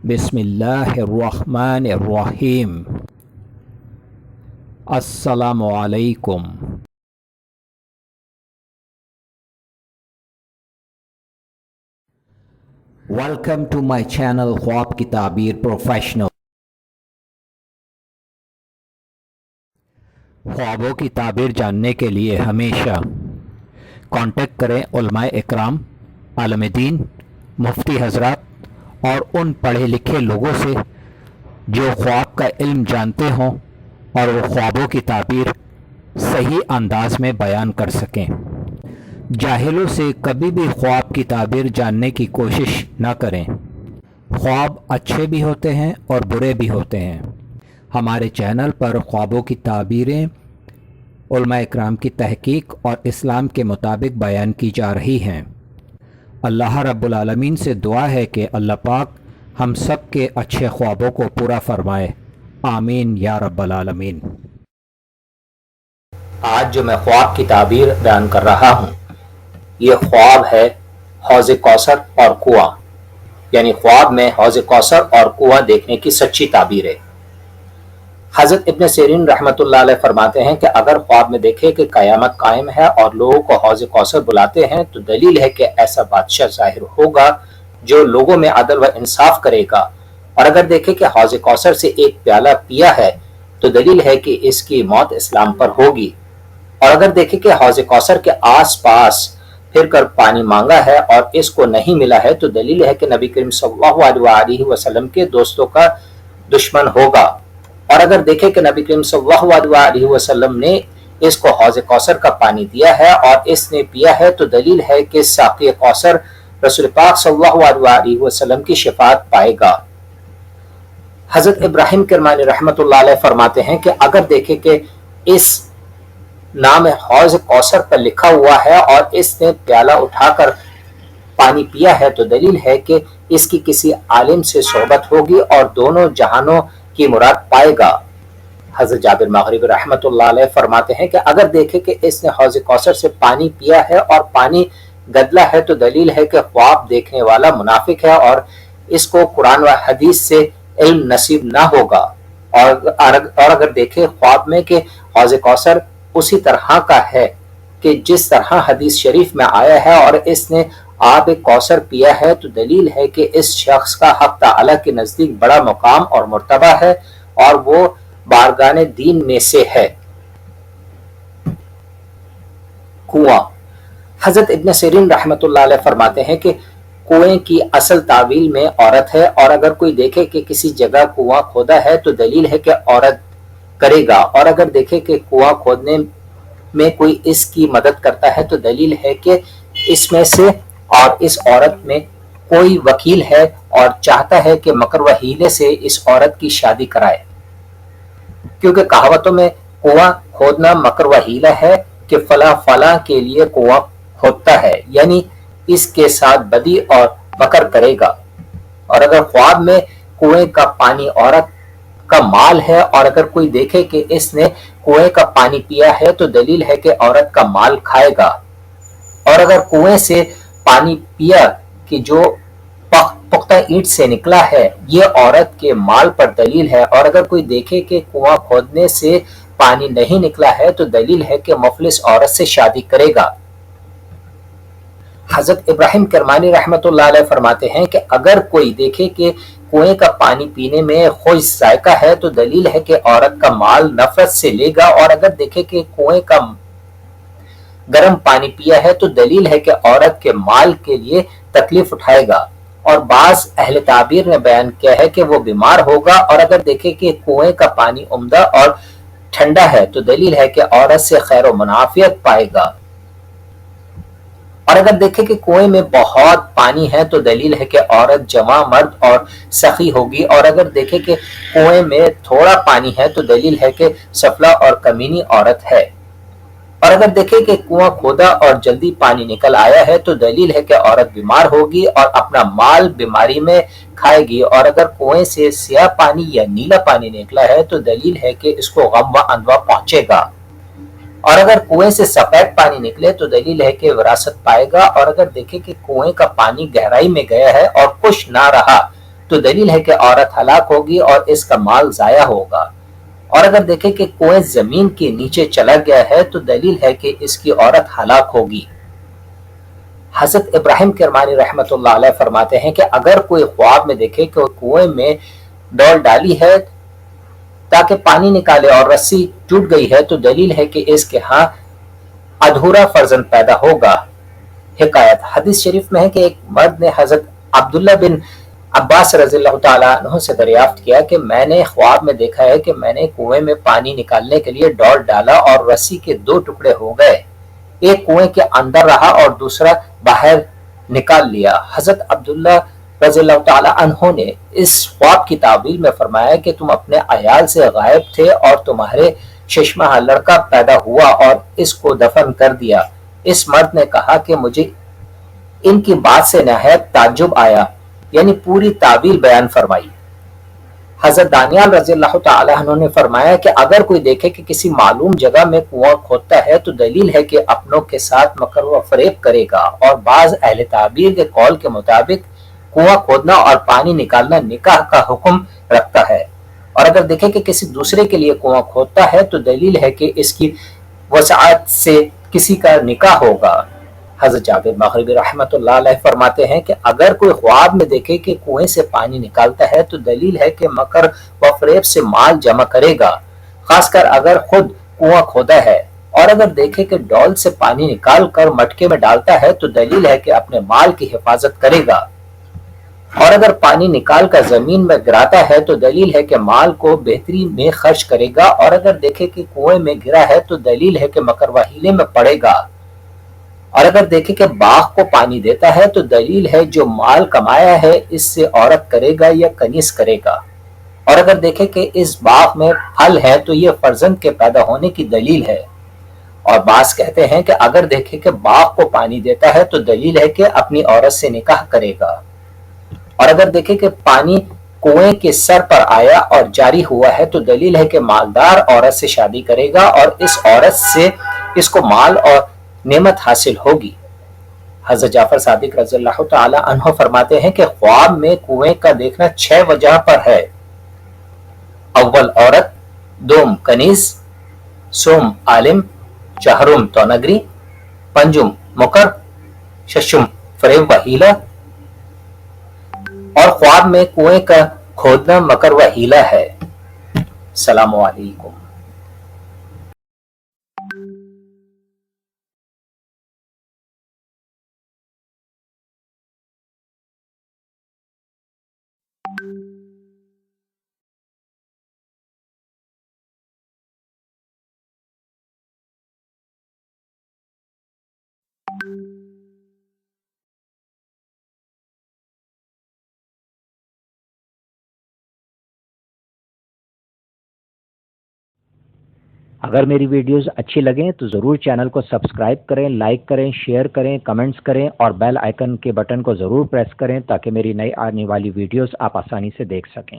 बिस्मिल्लाहिर्रहमानिर्रहीम। अस्सलामु अलैकुम। वेलकम टू माय चैनल ख्वाब की ताबीर प्रोफेशनल। ख्वाबों की ताबीर जानने के लिए हमेशा कांटेक्ट करें उलमाए इकराम, आलम दीन, मुफ्ती हजरात और उन पढ़े लिखे लोगों से जो ख्वाब का इल्म जानते हों और वो ख्वाबों की ताबीर सही अंदाज में बयान कर सकें। जाहिलों से कभी भी ख्वाब की ताबीर जानने की कोशिश न करें। ख्वाब अच्छे भी होते हैं और बुरे भी होते हैं। हमारे चैनल पर ख्वाबों की ताबीरें उलमा इकराम की तहकीक और इस्लाम के मुताबिक बयान की जा रही हैं। अल्लाह रब्बुल आलमीन से दुआ है कि अल्लाह पाक हम सब के अच्छे ख्वाबों को पूरा फरमाए। आमीन या रब्बल आलमीन। आज जो मैं ख्वाब की ताबीर बयान कर रहा हूँ, ये ख्वाब है हौज़ कौसर और कुआं, यानी ख्वाब में हौज़ कौसर और कुआं देखने की सच्ची ताबीर है। हज़रत इब्न सीरीन रहमतुल्लाह अलैह फरमाते हैं कि अगर ख्वाब में देखे कि क़यामत कायम है और लोगों को हौज़ कौसर बुलाते हैं तो दलील है कि ऐसा बादशाह ज़ाहिर होगा जो लोगों में अदल व इंसाफ करेगा। और अगर देखे कि हौज़ कौसर से एक प्याला पिया है तो दलील है कि इसकी मौत इस्लाम पर होगी। और अगर देखे कि हौज़ कौसर के आस पास फिर कर पानी मांगा है और इसको नहीं मिला है तो दलील है कि नबी करीम सल्लल्लाहु अलैहि वसल्लम के दोस्तों का दुश्मन होगा। और अगर देखे कि नबी करीम सल्लल्लाहु अलैहि वसल्लम ने इसको हौज़ कौसर का पानी दिया है और इसने पिया है तो दलील है कि साक़ी कौसर रसूल पाक सल्लल्लाहु अलैहि वसल्लम की शफाअत पाएगा। हज़रत इब्राहिम किरमानी रहमतुल्लाह अलैह फरमाते हैं कि अगर देखे कि इस नाम हौज़ कौसर पर लिखा हुआ है और इसने प्याला उठाकर पानी पिया है तो दलील है कि इसकी किसी आलिम से सोहबत होगी और दोनों जहानों की मुराद पाएगा। हज़रत जाबिर मग़रिबी रहमतुल्लाह अलैह फरमाते हैं कि अगर देखे कि इसने हौज़ कौसर से पानी पिया है और पानी गदला है तो दलील है कि ख्वाब देखने वाला मुनाफिक है और इसको कुरान व हदीस से इल्म नसीब ना होगा। और अगर देखे ख्वाब में कि हौज़ कौसर उसी तरह का है कि जिस तरह हदीस शरीफ में आया है और इसने आब कौसर पिया है तो दलील है कि इस शख्स का हक़ ताला के नज़दीक बड़ा मुकाम और मर्तबा है और वो बारगाने दीन में से है। कुआं। हज़रत इब्न सीरीन रहमतुल्लाह अलैह फरमाते हैं कि कुएं की असल तावील में औरत है और अगर कोई देखे कि किसी जगह कुआं खोदा है तो दलील है कि औरत करेगा। और अगर देखे कि कुआं खोदने में कोई इसकी मदद करता है तो दलील है कि इसमें से और इस औरत में कोई वकील है और चाहता है कि मकर व हीले से इस औरत की शादी कराए, क्योंकि कहावतों में कुआं खोदना मकर व हीला है कि फला फला के लिए कुआं खोदता है, यानी इसके साथ बदी और मकर करेगा। और अगर ख्वाब में कुएं का पानी औरत का माल है और अगर कोई देखे कि इसने कुएं का पानी पिया है तो दलील है कि औरत का माल खाएगा। और अगर कुएं से पानी पिया कि जो पुख्ता ईंट से निकला है ये औरत के माल पर दलील है। और अगर कोई देखे कि कुआं खोदने से पानी नहीं निकला है तो दलील है कि मुफलिस औरत से शादी करेगा। हज़रत इब्राहिम किरमानी रहमतुल्लाह अलैह फरमाते हैं कि अगर कोई देखे कि कुएं का पानी पीने में खुश जायका है तो दलील है कि औरत का माल नफरत से लेगा। और अगर देखे कि कुएं का गर्म पानी पिया है तो दलील है कि औरत के माल के लिए तकलीफ उठाएगा। और बाज़ अहले ताबीर ने बयान किया है कि वो बीमार होगा। और अगर देखे कि कुएं का पानी उम्दा और ठंडा है तो दलील है कि औरत से खैर व मुनाफियत पाएगा। और अगर देखे कि कुएं में बहुत पानी है तो दलील है कि औरत जवां मर्द और सखी होगी। और अगर देखे कि कुएं में थोड़ा पानी है तो दलील है कि सफला और कमीनी औरत है। और अगर देखे कि कुआं खोदा और जल्दी पानी निकल आया है तो दलील है कि औरत बीमार होगी और अपना माल बीमारी में खाएगी। और अगर कुएं से स्याह पानी या नीला पानी निकला है तो दलील है कि इसको गम व अंधवा पहुंचेगा। और अगर कुएं से सफेद पानी निकले तो दलील है कि विरासत पाएगा। और अगर देखे कि कुएं का पानी गहराई में गया है और खुश ना रहा تو دلیل ہے کہ عورت ہلاک ہوگی اور اس کا مال ضائع ہوگا، اور اگر دیکھیں کہ کنویں زمین کے نیچے چلا گیا ہے تو دلیل ہے کہ اس کی عورت ہلاک ہوگی۔ حضرت ابراہیم کرمانی رحمۃ اللہ علیہ فرماتے ہیں کہ اگر کوئی خواب میں دیکھے کہ وہ کنویں میں ڈول ڈالی ہے تاکہ پانی نکالے اور رسی ٹوٹ گئی ہے تو دلیل ہے کہ اس کے ہاں ادھورا فرزند پیدا ہوگا۔ حکایت حدیث شریف میں ہے کہ ایک مرد نے حضرت عبداللہ بن عباس رضی اللہ تعالیٰ عنہ سے دریافت کیا کہ میں نے خواب میں دیکھا ہے کہ میں نے کنویں میں پانی نکالنے کے لیے ڈول ڈالا اور رسی کے 2 ٹکڑے ہو گئے، ایک کنویں کے اندر رہا اور دوسرا باہر نکال لیا۔ حضرت عبداللہ رضی اللہ تعالیٰ عنہ نے اس خواب کی تعبیر میں فرمایا کہ تم اپنے عیال سے غائب تھے اور تمہارے ششمہ لڑکا پیدا ہوا اور اس کو دفن کر دیا۔ اس مرد نے کہا کہ مجھے ان کی بات سے نہایت تعجب آیا، یعنی پوری تعبیر بیان فرمائی۔ حضرت دانیال رضی اللہ تعالیٰ عنہ نے فرمایا کہ اگر کوئی دیکھے کہ کسی معلوم جگہ میں کنواں کھودتا ہے تو دلیل ہے کہ اپنوں کے ساتھ مکر و فریب کرے گا، اور بعض اہل تعبیر کے قول کے مطابق کنواں کھودنا اور پانی نکالنا نکاح کا حکم رکھتا ہے، اور اگر دیکھے کہ کسی دوسرے کے لیے کنواں کھودتا ہے تو دلیل ہے کہ اس کی وسعت سے کسی کا نکاح ہوگا۔ حضرت جابر مغربی رحمۃ اللہ علیہ فرماتے ہیں کہ اگر کوئی خواب میں دیکھے کہ کنویں سے پانی نکالتا ہے تو دلیل ہے کہ مکر و فریب سے مال جمع کرے گا، خاص کر اگر خود کنواں کھودا ہے، اور اگر دیکھے کہ ڈول سے پانی نکال کر مٹکے میں ڈالتا ہے تو دلیل ہے کہ اپنے مال کی حفاظت کرے گا، اور اگر پانی نکال کر زمین میں گراتا ہے تو دلیل ہے کہ مال کو بہتری میں خرچ کرے گا، اور اگر دیکھے کہ کنویں میں گرا ہے تو دلیل ہے کہ مکر و حیلے میں پڑے گا، اور اگر دیکھے کہ باغ کو پانی دیتا ہے تو دلیل ہے جو مال کمایا ہے اس سے عورت کرے گا یا کنیز کرے گا، اور اگر دیکھے کہ اس باغ میں پھل ہے تو یہ فرزند کے پیدا ہونے کی دلیل ہے، اور بعض کہتے ہیں کہ اگر دیکھے کہ باغ کو پانی دیتا ہے تو دلیل ہے کہ اپنی عورت سے نکاح کرے گا، اور اگر دیکھے کہ پانی کنویں کے سر پر آیا اور جاری ہوا ہے تو دلیل ہے کہ مالدار عورت سے شادی کرے گا اور اس عورت سے اس کو مال اور نعمت حاصل ہوگی۔ حضرت جعفر صادق رضی اللہ تعالی عنہ فرماتے ہیں کہ خواب میں کنویں کا دیکھنا 6 وجہ پر ہے: اول عورت، دوم کنیز، سوم عالم، چہرم تونگری، پنجم مکر، ششم فریب و ہیلا، اور خواب میں کنویں کا کھودنا مکر و ہیلا ہے۔ السلام علیکم۔ اگر میری ویڈیوز اچھی لگیں تو ضرور چینل کو سبسکرائب کریں، لائک کریں، شیئر کریں، کمنٹس کریں اور بیل آئیکن کے بٹن کو ضرور پریس کریں تاکہ میری نئی آنے والی ویڈیوز آپ آسانی سے دیکھ سکیں۔